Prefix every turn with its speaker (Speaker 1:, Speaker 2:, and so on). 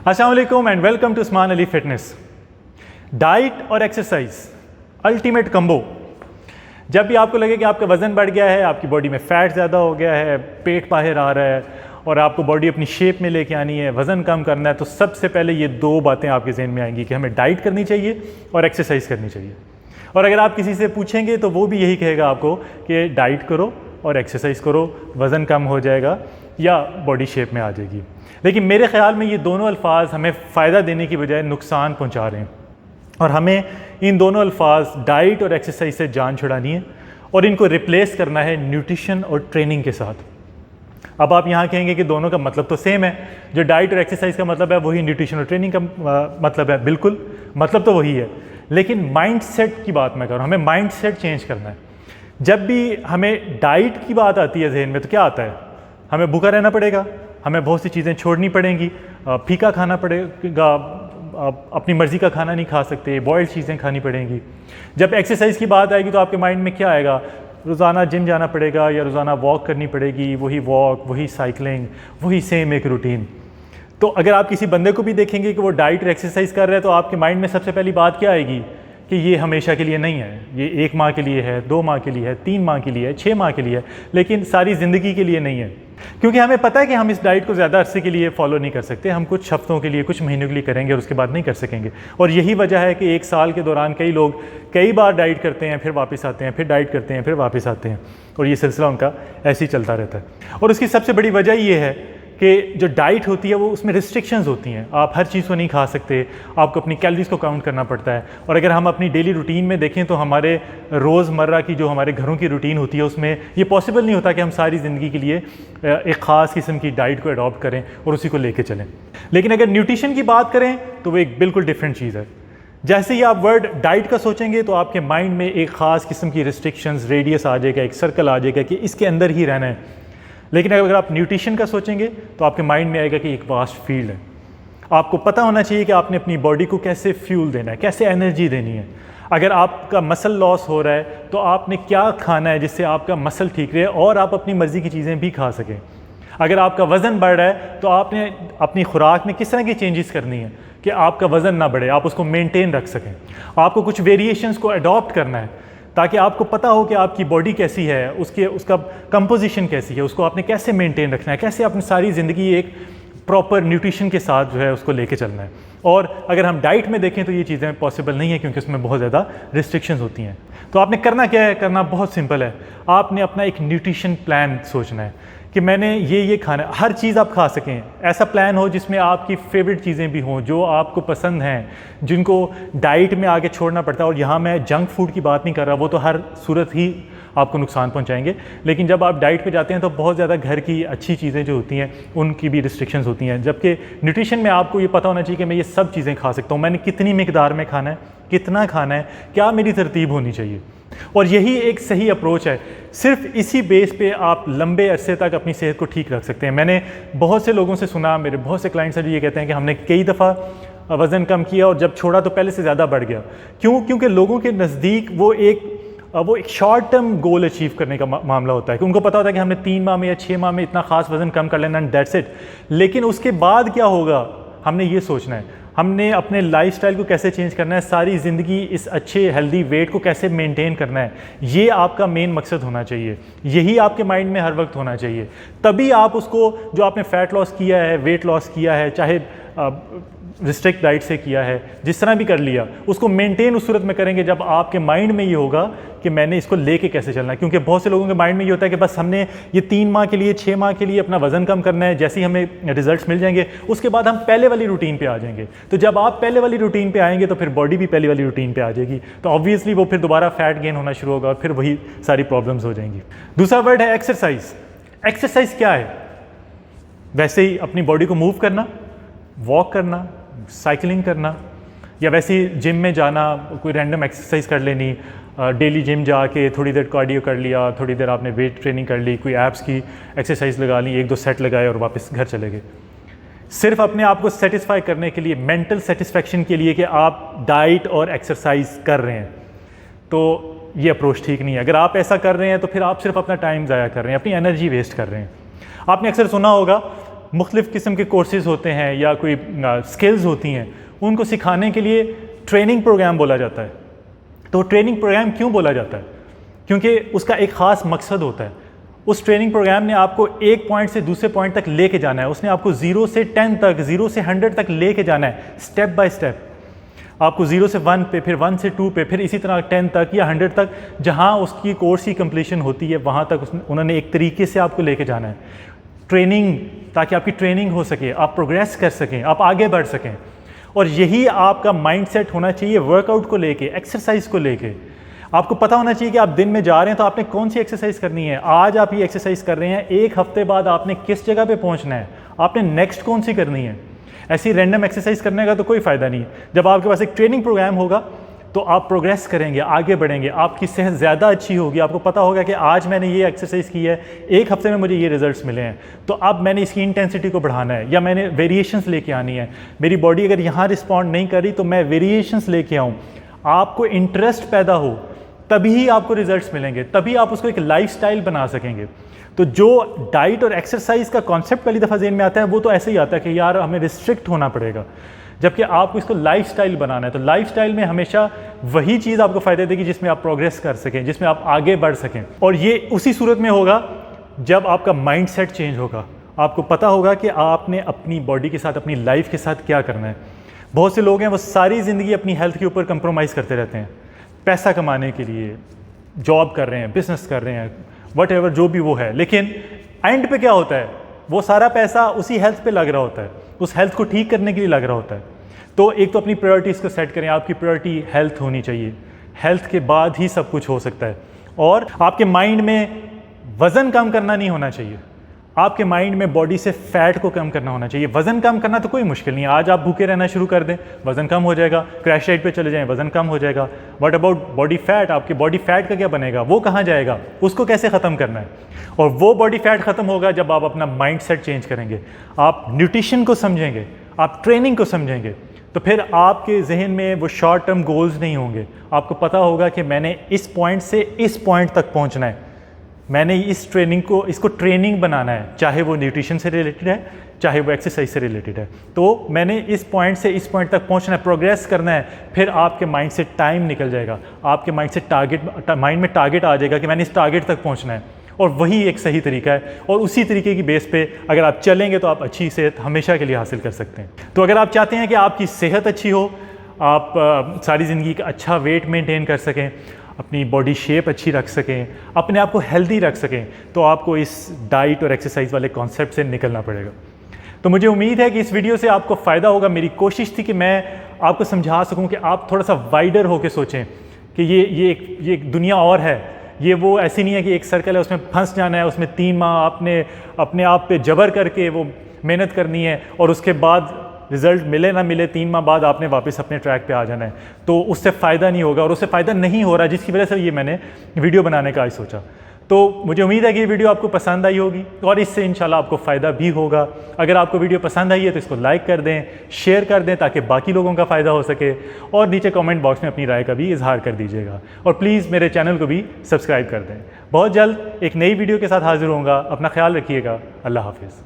Speaker 1: अस्सलाम वालेकुम and welcome to Usman Ali fitness. Diet और एक्सरसाइज अल्टीमेट कंबो। जब भी आपको लगे कि आपका वज़न बढ़ गया है, आपकी बॉडी में फ़ैट ज़्यादा हो गया है, पेट बाहर आ रहा है और आपको बॉडी अपनी शेप में लेके आनी है, वज़न कम करना है, तो सबसे पहले ये दो बातें आपके जहन में आएंगी कि हमें डाइट करनी चाहिए और एक्सरसाइज करनी चाहिए। और अगर आप किसी से पूछेंगे तो वो भी यही कहेगा आपको कि डाइट करो और एक्सरसाइज करो, वज़न कम हो जाएगा या बॉडी शेप में आ जाएगी। लेकिन मेरे ख़्याल में ये दोनों अल्फाज हमें फ़ायदा देने की बजाय नुकसान पहुंचा रहे हैं और हमें इन दोनों अल्फाज डाइट और एक्सरसाइज से जान छुड़ानी है और इनको रिप्लेस करना है न्यूट्रिशन और ट्रेनिंग के साथ। अब आप यहाँ कहेंगे कि दोनों का मतलब तो सेम है, जो डाइट और एक्सरसाइज का मतलब है वही न्यूट्रिशन और ट्रेनिंग का मतलब है। बिल्कुल, मतलब तो वही है, लेकिन माइंडसेट की बात मैं कर रहा हूँ। हमें माइंडसेट चेंज करना है। जब भी हमें डाइट की बात आती है जहन में तो क्या आता है? हमें भूखा रहना पड़ेगा, हमें बहुत सी चीज़ें छोड़नी पड़ेंगी, फीका खाना पड़ेगा, अपनी मर्ज़ी का खाना नहीं खा सकते, बॉइल्ड चीज़ें खानी पड़ेंगी। जब एक्सरसाइज की बात आएगी तो आपके माइंड में क्या आएगा? रोज़ाना जिम जाना पड़ेगा या रोज़ाना वॉक करनी पड़ेगी, वही वॉक, वही साइकिलिंग, वही सेम एक रूटीन। तो अगर आप किसी बंदे को भी देखेंगे कि वो डाइट और एक्सरसाइज कर रहा है तो आपके माइंड में सबसे पहली बात क्या आएगी कि ये हमेशा के लिए नहीं है, ये 1 माह के लिए है, 2 माह के लिए है, 3 माह के लिए है, 6 माह के लिए है, लेकिन सारी ज़िंदगी के लिए नहीं है। क्योंकि हमें पता है कि हम इस डाइट को ज़्यादा अरसे के लिए फॉलो नहीं कर सकते। हम कुछ हफ्तों के लिए, कुछ महीनों के लिए करेंगे और उसके बाद नहीं कर सकेंगे। और यही वजह है कि 1 साल के दौरान कई लोग कई बार डाइट करते हैं, फिर वापस आते हैं, फिर डाइट करते हैं, फिर वापस आते हैं, और ये सिलसिला उनका ऐसे ही चलता रहता है। और उसकी सबसे बड़ी वजह ये है कि जो डाइट होती है वो उसमें रिस्ट्रिक्शंस होती हैं। आप हर चीज़ को नहीं खा सकते, आपको अपनी कैलोरीज़ को काउंट करना पड़ता है। और अगर हम अपनी डेली रूटीन में देखें तो हमारे रोज़मर्रा की जो हमारे घरों की रूटीन होती है उसमें ये पॉसिबल नहीं होता कि हम सारी ज़िंदगी के लिए एक ख़ास किस्म की डाइट को अडॉप्ट करें और उसी को लेके चलें। लेकिन अगर न्यूट्रिशन की बात करें तो वो एक बिल्कुल डिफरेंट चीज़ है। जैसे ही आप वर्ड डाइट का सोचेंगे तो आपके माइंड में एक ख़ास किस्म की रिस्ट्रिक्शंस, रेडियस आ जाएगा, एक सर्कल आ जाएगा कि इसके अंदर ही रहना है। लेकिन अगर आप न्यूट्रिशन का सोचेंगे तो आपके माइंड में आएगा कि एक वास्ट फील्ड है। आपको पता होना चाहिए कि आपने अपनी बॉडी को कैसे फ्यूल देना है, कैसे एनर्जी देनी है। अगर आपका मसल लॉस हो रहा है तो आपने क्या खाना है जिससे आपका मसल ठीक रहे और आप अपनी मर्ज़ी की चीज़ें भी खा सकें। अगर आपका वज़न बढ़ रहा है तो आपने अपनी खुराक में किस तरह की चेंजेस करनी है कि आपका वज़न ना बढ़े, आप उसको मेनटेन रख सकें। आपको कुछ वेरिएशंस को अडॉप्ट करना है ताकि आपको पता हो कि आपकी बॉडी कैसी है, उसका कंपोजिशन कैसी है, उसको आपने कैसे मेंटेन रखना है, कैसे अपनी सारी ज़िंदगी एक प्रॉपर न्यूट्रिशन के साथ जो है उसको लेके चलना है। और अगर हम डाइट में देखें तो ये चीज़ें पॉसिबल नहीं है क्योंकि उसमें बहुत ज़्यादा रिस्ट्रिक्शंस होती हैं। तो आपने करना क्या है? करना बहुत सिंपल है। आपने अपना एक न्यूट्रिशन प्लान सोचना है कि मैंने ये खाना, हर चीज़ आप खा सकें। ऐसा प्लान हो जिसमें आपकी फेवरेट चीज़ें भी हों, जो आपको पसंद हैं, जिनको डाइट में आगे छोड़ना पड़ता है। और यहाँ मैं जंक फूड की बात नहीं कर रहा, वो तो हर सूरत ही आपको नुकसान पहुँचाएंगे। लेकिन जब आप डाइट पे जाते हैं तो बहुत ज़्यादा घर की अच्छी चीज़ें जो होती हैं उनकी भी रिस्ट्रिक्शंस होती हैं। जबकि न्यूट्रिशन में आपको ये पता होना चाहिए कि मैं ये सब चीज़ें खा सकता हूँ, मैंने कितनी मिकदार में खाना है, कितना खाना है, क्या मेरी तरतीब होनी चाहिए। और यही एक सही अप्रोच है। सिर्फ इसी बेस पे आप लंबे अरसे तक अपनी सेहत को ठीक रख सकते हैं। मैंने बहुत से लोगों से सुना, मेरे बहुत से क्लाइंट्स हैं जो ये कहते हैं कि हमने कई दफ़ा वज़न कम किया और जब छोड़ा तो पहले से ज़्यादा बढ़ गया। क्यों? क्योंकि लोगों के नज़दीक वो एक शॉर्ट टर्म गोल अचीव करने का मामला होता है कि उनको पता होता है कि हमने 3 माह में या 6 माह में इतना ख़ास वज़न कम कर लेना, एंड दैट्स इट। लेकिन उसके बाद क्या होगा हमने ये सोचना है। हमने अपने लाइफस्टाइल को कैसे चेंज करना है, सारी ज़िंदगी इस अच्छे हेल्दी वेट को कैसे मेंटेन करना है, ये आपका मेन मकसद होना चाहिए। यही आपके माइंड में हर वक्त होना चाहिए। तभी आप उसको, जो आपने फ़ैट लॉस किया है, वेट लॉस किया है, चाहे रिस्ट्रिक्ट डाइट से किया है, जिस तरह भी कर लिया, उसको मेंटेन उस सूरत में करेंगे जब आपके माइंड में ये होगा कि मैंने इसको लेके कैसे चलना है। क्योंकि बहुत से लोगों के माइंड में ये होता है कि बस हमने ये 3 माह के लिए, 6 माह के लिए अपना वज़न कम करना है, जैसे ही हमें रिजल्ट्स मिल जाएंगे उसके बाद हम पहले वाली रूटीन पे आ जाएंगे। तो जब आप पहले वाली रूटीन पे आएंगे तो फिर बॉडी भी पहले वाली रूटीन पे आ जाएगी, तो ऑब्वियसली वो फिर दोबारा फैट गेन होना शुरू होगा और फिर वही सारी प्रॉब्लम्स हो जाएंगी। दूसरा वर्ड है एक्सरसाइज। एक्सरसाइज क्या है? वैसे ही अपनी बॉडी को मूव करना, वॉक करना, साइकिलिंग करना, या वैसे ही जिम में जाना, कोई रैंडम एक्सरसाइज कर लेनी, डेली जिम जाके थोड़ी देर कार्डियो कर लिया, थोड़ी देर आपने वेट ट्रेनिंग कर ली, कोई एब्स की एक्सरसाइज लगा ली, 1-2 सेट लगाए और वापस घर चले गए। सिर्फ अपने आप को सेटिस्फाई करने के लिए, मेंटल सेटिस्फेक्शन के लिए कि आप डाइट और एक्सरसाइज कर रहे हैं, तो ये अप्रोच ठीक नहीं है। अगर आप ऐसा कर रहे हैं तो फिर आप सिर्फ अपना टाइम ज़ाया कर रहे हैं, अपनी एनर्जी वेस्ट कर रहे हैं। आपने अक्सर सुना होगा मुख्तलिफ़ किस्म के कोर्सेज़ होते हैं या कोई स्किल्स होती हैं, उनको सिखाने के लिए ट्रेनिंग प्रोग्राम बोला जाता है। तो ट्रेनिंग प्रोग्राम क्यों बोला जाता है? क्योंकि उसका एक ख़ास मकसद होता है। उस ट्रेनिंग प्रोग्राम ने आपको एक पॉइंट से दूसरे पॉइंट तक लेके जाना है। उसने आपको 0 से 10 तक, 0 से 100 तक लेके जाना है, स्टेप बाय स्टेप। आपको 0 से 1 पे, फिर 1 से 2 पे, फिर इसी तरह 10 तक या 100 तक, जहाँ उसकी कोर्स की कंप्लीशन होती है वहाँ तक उन्होंने एक तरीके से आपको लेके जाना है। ट्रेनिंग, ताकि आपकी ट्रेनिंग हो सके, आप प्रोग्रेस कर सकें, आप आगे बढ़ सकें। और यही आपका माइंडसेट होना चाहिए वर्कआउट को लेके, एक्सरसाइज को लेके। आपको पता होना चाहिए कि आप दिन में जा रहे हैं तो आपने कौन सी एक्सरसाइज करनी है। आज आप ये एक्सरसाइज कर रहे हैं, एक हफ्ते बाद आपने किस जगह पे पहुंचना है, आपने नेक्स्ट कौन सी करनी है। ऐसी रैंडम एक्सरसाइज करने का तो कोई फ़ायदा नहीं है। जब आपके पास एक ट्रेनिंग प्रोग्राम होगा तो आप प्रोग्रेस करेंगे, आगे बढ़ेंगे, आपकी सेहत ज़्यादा अच्छी होगी। आपको पता होगा कि आज मैंने ये एक्सरसाइज की है, एक हफ्ते में मुझे ये रिजल्ट्स मिले हैं, तो अब मैंने इसकी इंटेंसिटी को बढ़ाना है या मैंने वेरिएशंस लेके आनी है। मेरी बॉडी अगर यहाँ रिस्पॉन्ड नहीं कर रही तो मैं वेरिएशंस लेके आऊँ। आपको इंटरेस्ट पैदा हो तभी आपको रिजल्ट्स मिलेंगे, तभी आप उसको एक लाइफस्टाइल बना सकेंगे। तो जो डाइट और एक्सरसाइज का कॉन्सेप्ट पहली दफ़ा ज़हन में आता है वो तो ऐसे ही आता है कि यार हमें रिस्ट्रिक्ट होना पड़ेगा, जबकि आपको इसको लाइफस्टाइल बनाना है। तो लाइफस्टाइल में हमेशा वही चीज़ आपको फ़ायदे देगी जिसमें आप प्रोग्रेस कर सकें, जिसमें आप आगे बढ़ सकें। और ये उसी सूरत में होगा जब आपका माइंडसेट चेंज होगा। आपको पता होगा कि आपने अपनी बॉडी के साथ, अपनी लाइफ के साथ क्या करना है। बहुत से लोग हैं वो सारी ज़िंदगी अपनी हेल्थ के ऊपर कंप्रोमाइज़ करते रहते हैं, पैसा कमाने के लिए जॉब कर रहे हैं, बिजनेस कर रहे हैं, व्हाटएवर जो भी वो है। लेकिन एंड पे क्या होता है, वो सारा पैसा उसी हेल्थ पे लग रहा होता है, उस हेल्थ को ठीक करने के लिए लग रहा होता है। तो एक तो अपनी प्रायोरिटीज़ को सेट करें। आपकी प्रायोरिटी हेल्थ होनी चाहिए, हेल्थ के बाद ही सब कुछ हो सकता है। और आपके माइंड में वज़न कम करना नहीं होना चाहिए, आपके माइंड में बॉडी से फ़ैट को कम करना होना चाहिए। वज़न कम करना तो कोई मुश्किल नहीं है, आज आप भूखे रहना शुरू कर दें, वज़न कम हो जाएगा। क्रैश डाइट पे चले जाएं, वज़न कम हो जाएगा। What about body fat? आपकी बॉडी फैट का क्या बनेगा, वो कहाँ जाएगा, उसको कैसे ख़त्म करना है? और वो बॉडी फैट ख़त्म होगा जब आप अपना माइंड सेट चेंज करेंगे, आप न्यूट्रिशन को समझेंगे, आप ट्रेनिंग को समझेंगे। तो फिर आपके जहन में वो शॉर्ट टर्म गोल्स नहीं होंगे। आपको पता होगा कि मैंने इस पॉइंट से इस पॉइंट तक पहुँचना है, मैंने इस ट्रेनिंग को, इसको ट्रेनिंग बनाना है, चाहे वो न्यूट्रिशन से रिलेटेड है, चाहे वो एक्सरसाइज से रिलेटेड है। तो मैंने इस पॉइंट से इस पॉइंट तक पहुंचना है, प्रोग्रेस करना है। फिर आपके माइंड से टाइम निकल जाएगा, आपके माइंड से माइंड में टारगेट आ जाएगा कि मैंने इस टारगेट तक पहुंचना है। और वही एक सही तरीका है। और उसी तरीके की बेस पे अगर आप चलेंगे तो आप अच्छी सेहत हमेशा के लिए हासिल कर सकते हैं। तो अगर आप चाहते हैं कि आपकी सेहत अच्छी हो, आप सारी ज़िंदगी का अच्छा वेट मेंटेन कर सकें, अपनी बॉडी शेप अच्छी रख सकें, अपने आप को हेल्दी रख सकें, तो आपको इस डाइट और एक्सरसाइज वाले कॉन्सेप्ट से निकलना पड़ेगा। तो मुझे उम्मीद है कि इस वीडियो से आपको फ़ायदा होगा। मेरी कोशिश थी कि मैं आपको समझा सकूं कि आप थोड़ा सा वाइडर होकर सोचें कि ये एक दुनिया और है। ये वो ऐसी नहीं है कि एक सर्कल है, उसमें फंस जाना है, उसमें 3 माह आपने अपने आप पे जबर करके वो मेहनत करनी है और उसके बाद रिज़ल्ट मिले ना मिले 3 माह बाद आपने वापस अपने ट्रैक पे आ जाना है। तो उससे फ़ायदा नहीं होगा और उससे फ़ायदा नहीं हो रहा, जिसकी वजह से ये मैंने वीडियो बनाने का आज सोचा। तो मुझे उम्मीद है कि ये वीडियो आपको पसंद आई होगी और इससे इंशाल्लाह आपको फ़ायदा भी होगा। अगर आपको वीडियो पसंद आई है तो इसको लाइक कर दें, शेयर कर दें ताकि बाकी लोगों का फ़ायदा हो सके, और नीचे कमेंट बॉक्स में अपनी राय का भी इजहार कर दीजिएगा। और प्लीज़ मेरे चैनल को भी सब्सक्राइब कर दें। बहुत जल्द एक नई वीडियो के साथ हाजिर होऊंगा। अपना ख्याल रखिएगा। अल्लाह हाफिज़।